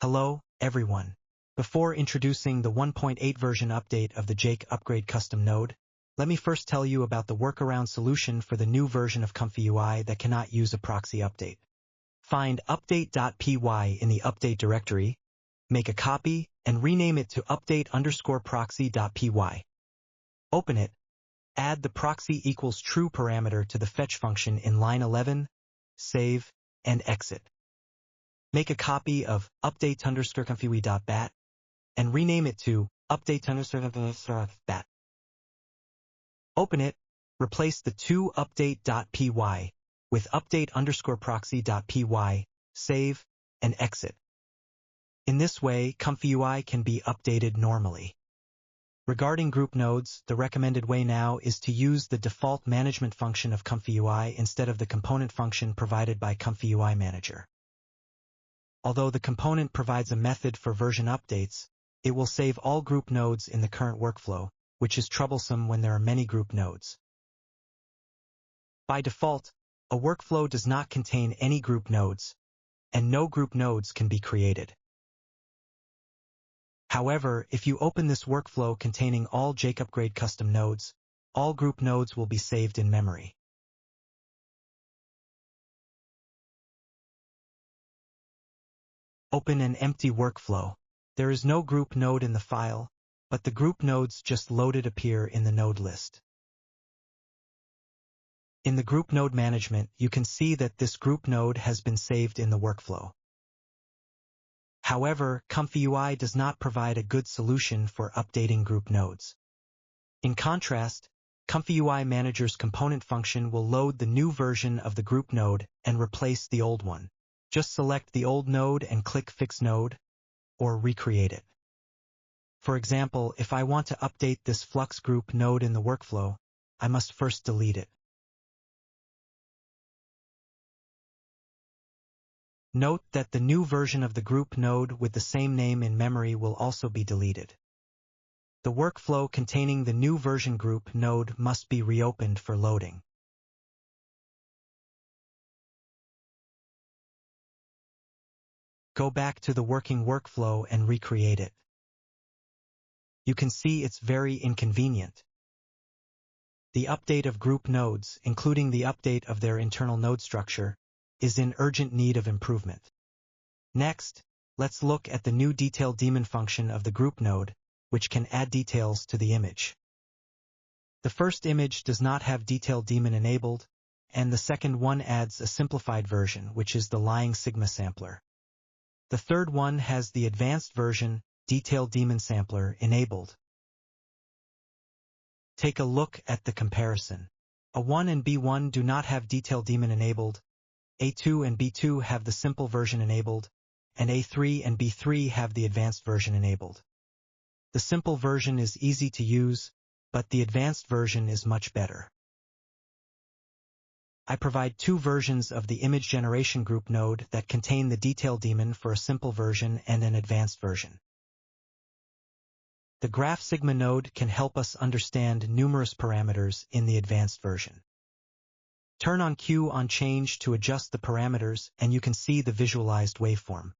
Hello, everyone. Before introducing the 1.8 version update of the Jake Upgrade custom node, let me first tell you about the workaround solution for the new version of ComfyUI that cannot use a proxy update. Find update.py in the update directory, make a copy, and rename it to update_proxy.py. Open it, add the proxy equals true parameter to the fetch function in line 11, save, and exit. Make a copy of update_ComfyUI.bat and rename it to update_bat. Open it, replace the two update.py with update_proxy.py, save, and exit. In this way, ComfyUI can be updated normally. Regarding group nodes, the recommended way now is to use the default management function of ComfyUI instead of the component function provided by ComfyUI Manager. Although the component provides a method for version updates, it will save all group nodes in the current workflow, which is troublesome when there are many group nodes. By default, a workflow does not contain any group nodes, and no group nodes can be created. However, if you open this workflow containing all Jake Upgrade custom nodes, all group nodes will be saved in memory. Open an empty workflow. There is no group node in the file, but the group nodes just loaded appear in the node list. In the group node management, you can see that this group node has been saved in the workflow. However, ComfyUI does not provide a good solution for updating group nodes. In contrast, ComfyUI Manager's component function will load the new version of the group node and replace the old one. Just select the old node and click Fix Node, or recreate it. For example, if I want to update this Flux group node in the workflow, I must first delete it. Note that the new version of the group node with the same name in memory will also be deleted. The workflow containing the new version group node must be reopened for loading. Go back to the working workflow and recreate it. You can see it's very inconvenient. The update of group nodes, including the update of their internal node structure, is in urgent need of improvement. Next, let's look at the new detail daemon function of the group node, which can add details to the image. The first image does not have detail daemon enabled, and the second one adds a simplified version, which is the lying sigma sampler. The third one has the advanced version, detail daemon sampler, enabled. Take a look at the comparison. A1 and B1 do not have detail daemon enabled, A2 and B2 have the simple version enabled, and A3 and B3 have the advanced version enabled. The simple version is easy to use, but the advanced version is much better. I provide two versions of the image generation group node that contain the detail daemon for a simple version and an advanced version. The graph sigma node can help us understand numerous parameters in the advanced version. Turn on Q on change to adjust the parameters and you can see the visualized waveform.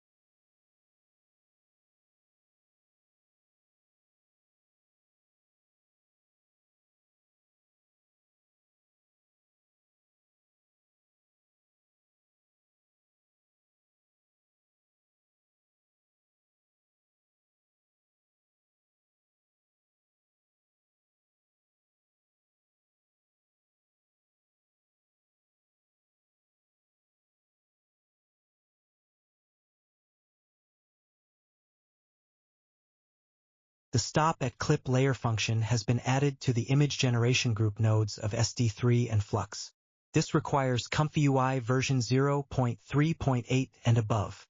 The stop at clip layer function has been added to the image generation group nodes of SD3 and Flux. This requires ComfyUI version 0.3.8 and above.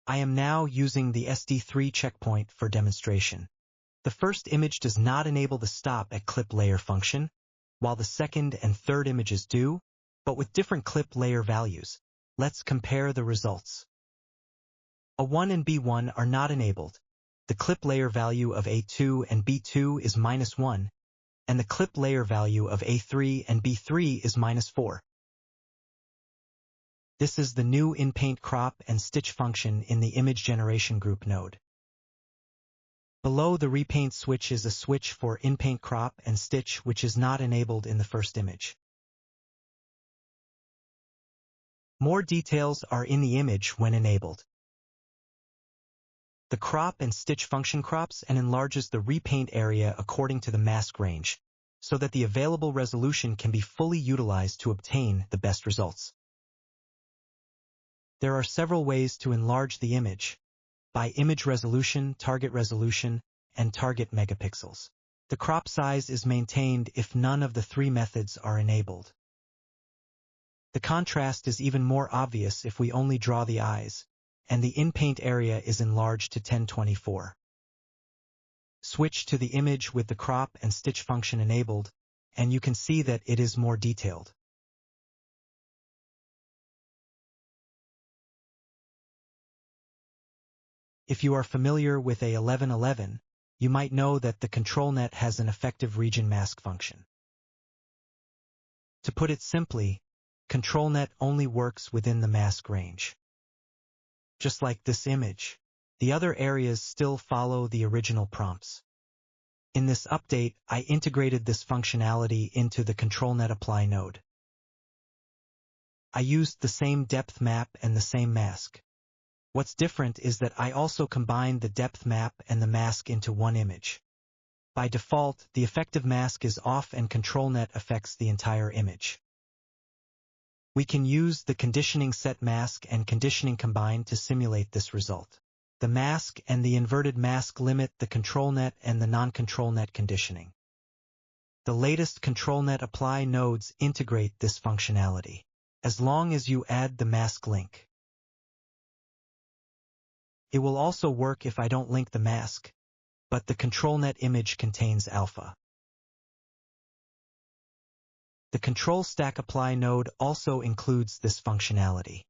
I am now using the SD3 checkpoint for demonstration. The first image does not enable the stop at clip layer function, while the second and third images do, but with different clip layer values. Let's compare the results. A1 and B1 are not enabled. The clip layer value of A2 and B2 is -1, and the clip layer value of A3 and B3 is -4. This is the new Inpaint crop and stitch function in the image generation group node. Below the repaint switch is a switch for Inpaint crop and stitch, which is not enabled in the first image. More details are in the image when enabled. The crop and stitch function crops and enlarges the repaint area according to the mask range, so that the available resolution can be fully utilized to obtain the best results. There are several ways to enlarge the image: by image resolution, and target megapixels. The crop size is maintained if none of the three methods are enabled. The contrast is even more obvious if we only draw the eyes, and the Inpaint area is enlarged to 1024. Switch to the image with the crop and stitch function enabled, and you can see that it is more detailed. If you are familiar with A1111, you might know that the ControlNet has an effective region mask function. To put it simply, ControlNet only works within the mask range. Just like this image, the other areas still follow the original prompts. In this update, I integrated this functionality into the ControlNet Apply node. I used the same depth map and the same mask. What's different is that I also combined the depth map and the mask into one image. By default, the effective mask is off and ControlNet affects the entire image. We can use the conditioning set mask and conditioning combined to simulate this result. The mask and the inverted mask limit the ControlNet and the non-ControlNet conditioning. The latest ControlNet Apply nodes integrate this functionality, as long as you add the mask link. It will also work if I don't link the mask, but the ControlNet image contains alpha. The Control Stack Apply node also includes this functionality.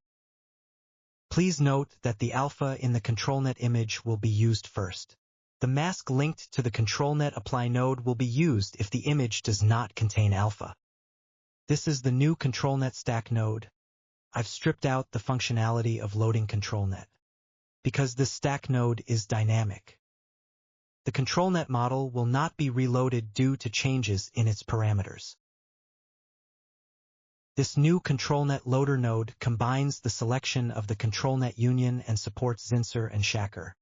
Please note that the alpha in the ControlNet image will be used first. The mask linked to the ControlNet Apply node will be used if the image does not contain alpha. This is the new ControlNet Stack node. I've stripped out the functionality of loading ControlNet, because this stack node is dynamic. The ControlNet model will not be reloaded due to changes in its parameters. This new ControlNet Loader node combines the selection of the ControlNet union and supports Zinsser and Shaker.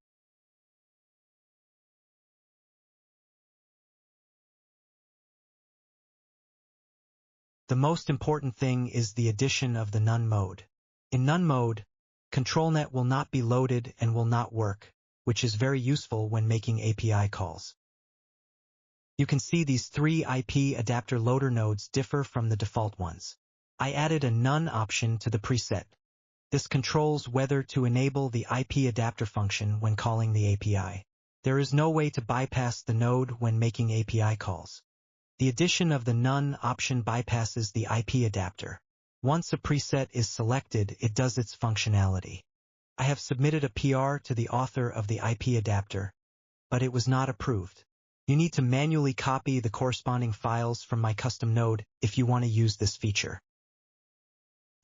The most important thing is the addition of the None mode. In None mode, ControlNet will not be loaded and will not work, which is very useful when making API calls. You can see these three IPAdapter Loader nodes differ from the default ones. I added a None option to the preset. This controls whether to enable the IPAdapter function when calling the API. There is no way to bypass the node when making API calls. The addition of the None option bypasses the IPAdapter. Once a preset is selected, it does its functionality. I have submitted a PR to the author of the IPAdapter, but it was not approved. You need to manually copy the corresponding files from my custom node if you want to use this feature.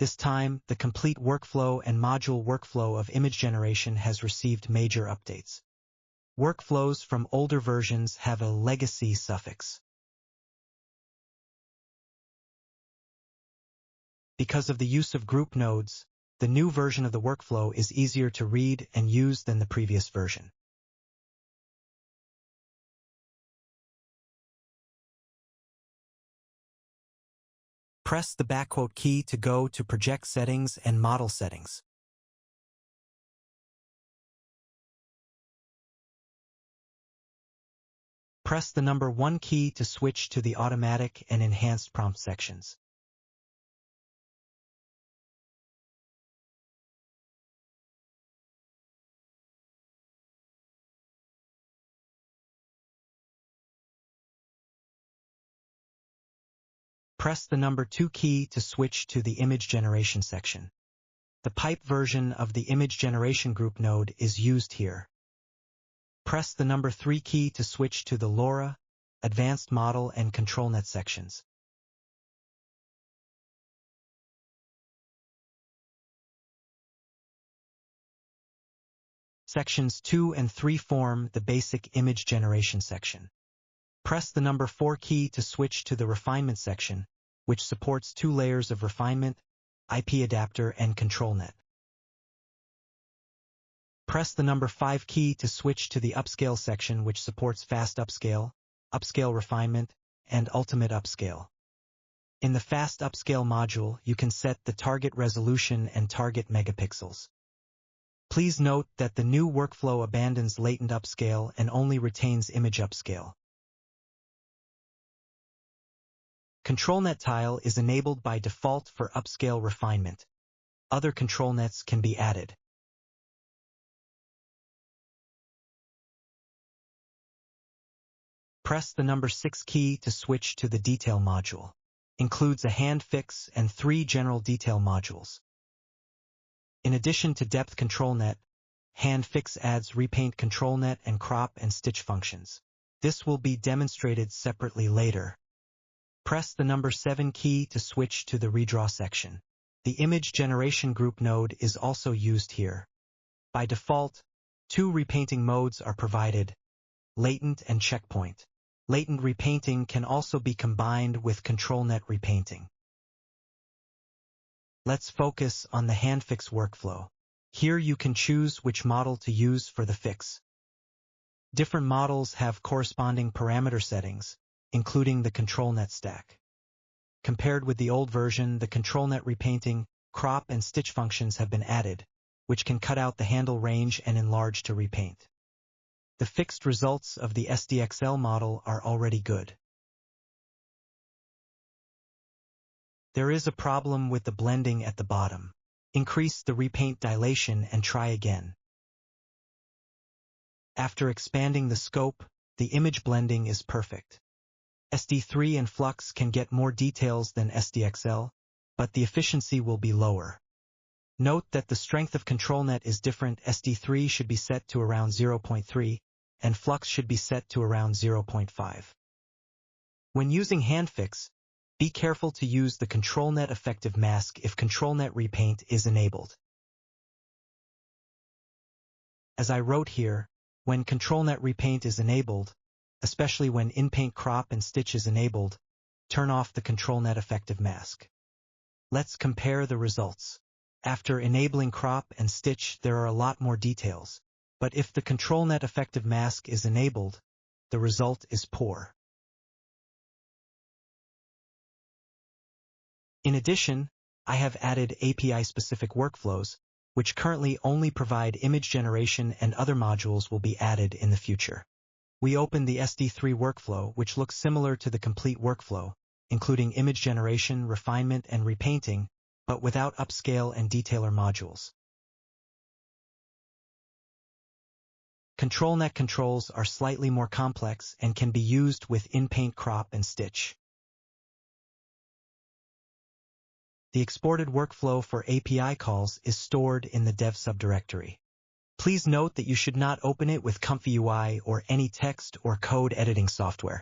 This time, the complete workflow and module workflow of image generation has received major updates. Workflows from older versions have a legacy suffix. Because of the use of group nodes, the new version of the workflow is easier to read and use than the previous version. Press the backquote key to go to Project Settings and Model Settings. Press the number 1 key to switch to the Automatic and Enhanced Prompt sections. Press the number 2 key to switch to the Image Generation section. The pipe version of the Image Generation group node is used here. Press the number 3 key to switch to the LoRa, Advanced Model and ControlNet sections. Sections 2 and 3 form the basic image generation section. Press the number 4 key to switch to the refinement section, which supports 2 layers of refinement, IPAdapter and ControlNet. Press the number 5 key to switch to the upscale section, which supports fast upscale, upscale refinement, and ultimate upscale. In the fast upscale module, you can set the target resolution and target megapixels. Please note that the new workflow abandons latent upscale and only retains image upscale. ControlNet tile is enabled by default for upscale refinement. Other ControlNets can be added. Press the number 6 key to switch to the detail module. Includes a hand fix and 3 general detail modules. In addition to depth ControlNet, hand fix adds repaint ControlNet and crop and stitch functions. This will be demonstrated separately later. Press the number 7 key to switch to the redraw section. The image generation group node is also used here. By default, 2 repainting modes are provided, latent and checkpoint. Latent repainting can also be combined with ControlNet repainting. Let's focus on the handfix workflow. Here you can choose which model to use for the fix. Different models have corresponding parameter settings, including the ControlNet stack. Compared with the old version, the ControlNet repainting, crop and stitch functions have been added, which can cut out the handle range and enlarge to repaint. The fixed results of the SDXL model are already good. There is a problem with the blending at the bottom. Increase the repaint dilation and try again. After expanding the scope, the image blending is perfect. SD3 and Flux can get more details than SDXL, but the efficiency will be lower. Note that the strength of ControlNet is different. SD3 should be set to around 0.3, and Flux should be set to around 0.5. When using handfix, be careful to use the ControlNet effective mask if ControlNet repaint is enabled. As I wrote here, when ControlNet repaint is enabled, especially when Inpaint crop and stitch is enabled, turn off the ControlNet effective mask. Let's compare the results. After enabling crop and stitch, there are a lot more details, but if the ControlNet effective mask is enabled, the result is poor. In addition, I have added API-specific workflows, which currently only provide image generation, and other modules will be added in the future. We open the SD3 workflow, which looks similar to the complete workflow, including image generation, refinement, and repainting, but without upscale and detailer modules. ControlNet controls are slightly more complex and can be used with Inpaint crop and stitch. The exported workflow for API calls is stored in the dev subdirectory. Please note that you should not open it with ComfyUI or any text or code editing software.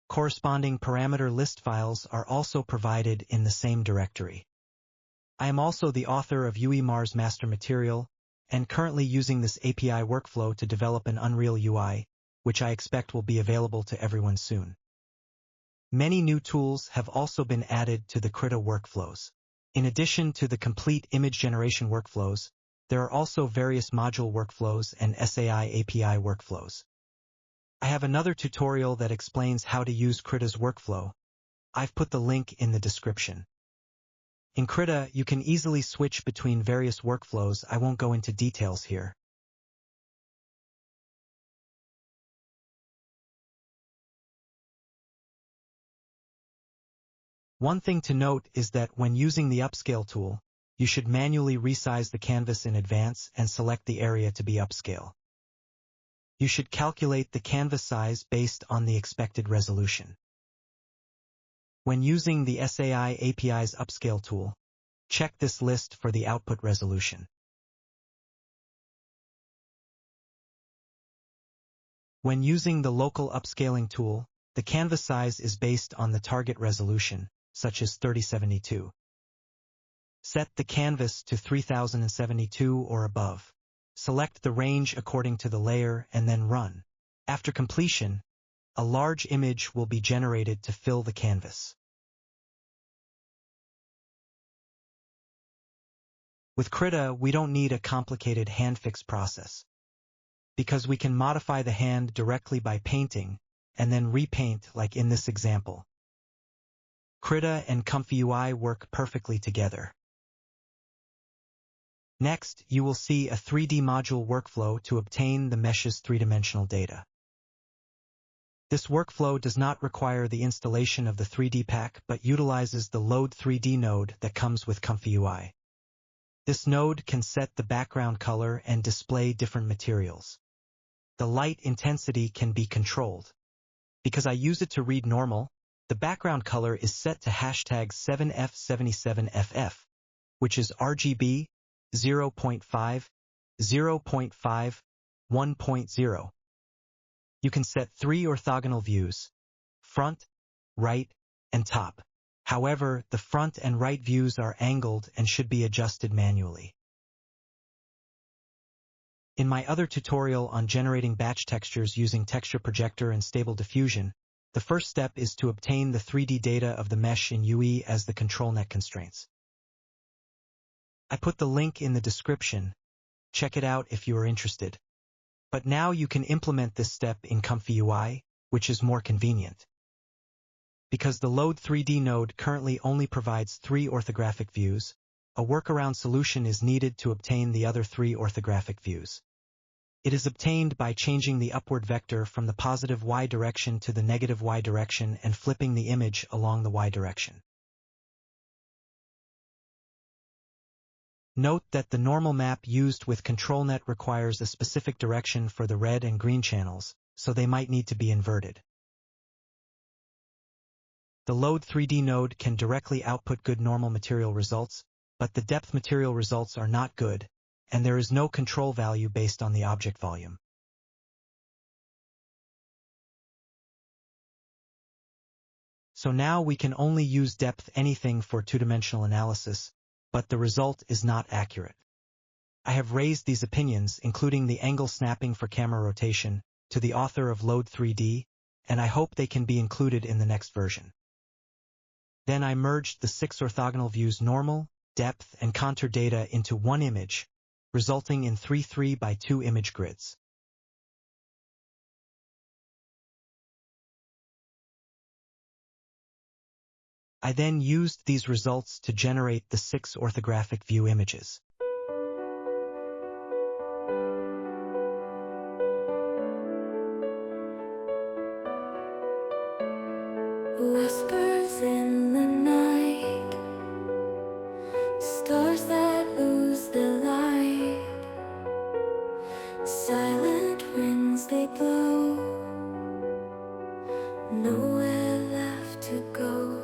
Corresponding parameter list files are also provided in the same directory. I am also the author of UEMAR's master material and currently using this API workflow to develop an Unreal UI, which I expect will be available to everyone soon. Many new tools have also been added to the Krita workflows. In addition to the complete image generation workflows, there are also various module workflows and SAI API workflows. I have another tutorial that explains how to use Krita's workflow. I've put the link in the description. In Krita, you can easily switch between various workflows. I won't go into details here. One thing to note is that when using the upscale tool, you should manually resize the canvas in advance and select the area to be upscale. You should calculate the canvas size based on the expected resolution. When using the SAI API's upscale tool, check this list for the output resolution. When using the local upscaling tool, the canvas size is based on the target resolution, such as 3072. Set the canvas to 3072 or above. select the range according to the layer and then run. After completion, a large image will be generated to fill the canvas. With Krita, we don't need a complicated hand-fix process, because we can modify the hand directly by painting and then repaint like in this example. Krita and ComfyUI work perfectly together. Next, you will see a 3D module workflow to obtain the mesh's three-dimensional data. This workflow does not require the installation of the 3D pack but utilizes the Load 3D node that comes with ComfyUI. This node can set the background color and display different materials. The light intensity can be controlled. Because I use it to read normal, the background color is set to #7F77FF, which is RGB 0.5, 0.5, 1.0. You can set 3 orthogonal views: front, right, and top. However, the front and right views are angled and should be adjusted manually. In my other tutorial on generating batch textures using Texture Projector and Stable Diffusion, the first step is to obtain the 3D data of the mesh in UE as the ControlNet constraints. I put the link in the description. Check it out if you are interested. But now you can implement this step in ComfyUI, which is more convenient. Because the Load 3D node currently only provides 3 orthographic views, a workaround solution is needed to obtain the other 3 orthographic views. It is obtained by changing the upward vector from the positive y direction to the negative y direction and flipping the image along the y direction. Note that the normal map used with ControlNet requires a specific direction for the red and green channels, so they might need to be inverted. The Load 3D node can directly output good normal material results, but the depth material results are not good, and there is no control value based on the object volume. So now we can only use depth anything for two-dimensional analysis, but the result is not accurate. I have raised these opinions, including the angle snapping for camera rotation, to the author of Load 3D, and I hope they can be included in the next version. Then I merged the 6 orthogonal views normal, depth, and contour data into one image, resulting in 3 3x2 image grids. I then used these results to generate the 6 orthographic view images. Whispers in the night, stars that lose their light, silent winds they blow, nowhere left to go.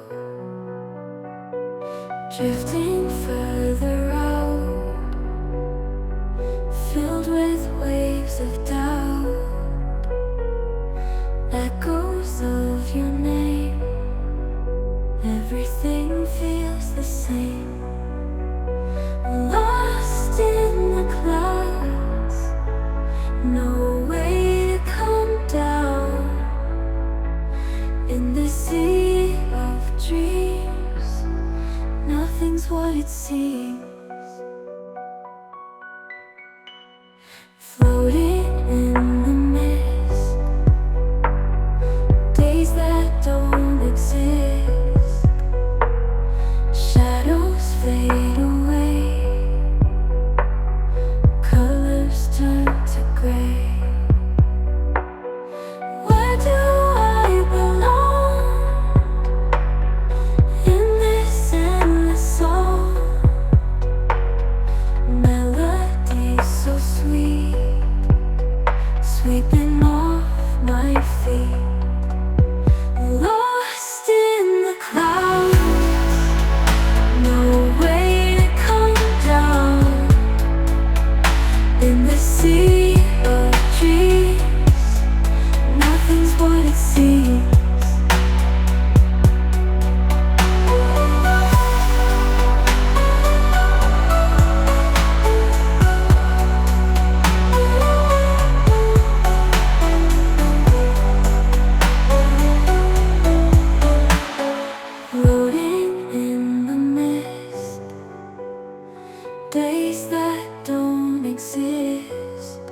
Drifting further out, filled with waves of doubt, echoes of your name, everything feels the same. Lost in the clouds, no way to come down. In the sea of dreams, nothing's what it seems. Floating in the mist, days that don't exist, shadows fade away, colors turn to gray. Where do I belong in this endless song? Melody so sweet, sweeping off my feet. Lost in the clouds, no way to come down. In the sea of dreams, nothing's what it seems. days that don't exist.